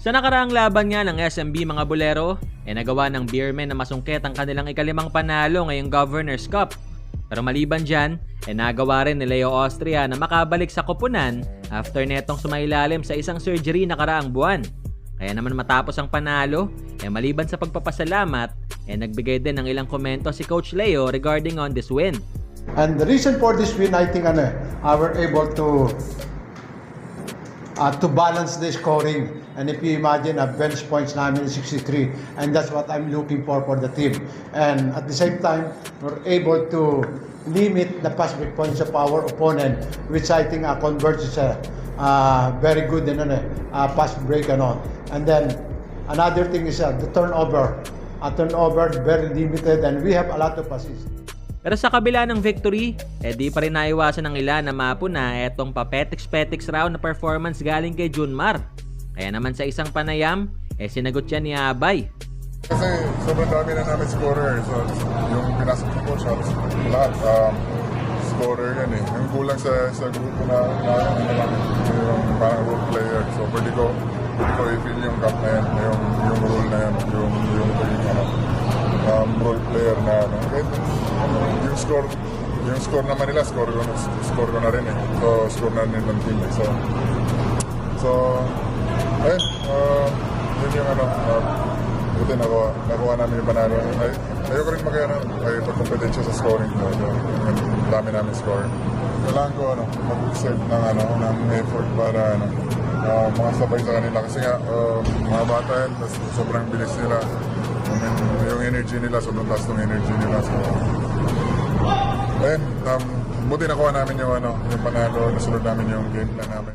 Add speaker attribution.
Speaker 1: Sa nakaraang laban nga ng SMB mga bolero, nagawa ng Beermen na masungkit ang kanilang ikalimang panalo ngayong Governors Cup. Pero maliban dyan, nagawa rin ni Leo Austria na makabalik sa koponan after netong sumailalim sa isang surgery nakaraang buwan. Kaya naman matapos ang panalo, maliban sa pagpapasalamat, nagbigay din ng ilang komento si Coach Leo regarding on this win.
Speaker 2: And the reason for this win, I think, we're able to balance the scoring. And if you imagine, bench points namin is 63, and that's what I'm looking for the team. And at the same time, we're able to limit the pass break points of our opponent, which I think converges a very good pass break and all. And then another thing is the turnover. Turnover very limited, and we have a lot of assists.
Speaker 1: Pero sa kabila ng victory, di pa rin naiwasan ng ilan na mapuna etong papetiks-petiks raw na performance galing kay Junmar. Kaya naman sa isang panayam, sinagot siya ni Abay.
Speaker 3: Kasi sobrang dami na namin scorer. So, yung pinasok ko shots, lahat, scorer yan eh. Yung kulang sa grupo na yung parang role player. So, pwede ko i-feel yung cup na yan, yung role na yan, yung role player na yung score naman nila, score ko na rin eh. So, score na rin ng team eh. So, ayun, yun yung buti nakuha namin yung panalo. Ayoko rin pagkompetensya sa scoring. Yung dami namin score. Kailangan ko mag-exert ng effort para mga sabay sa kanila. Kasi nga, mga bata yan, sobrang bilis nila. Yung energy nila, sobrang taas ng energy nila. So, ayun, buti nakuha namin yung panalo, nasunod namin yung game plan namin.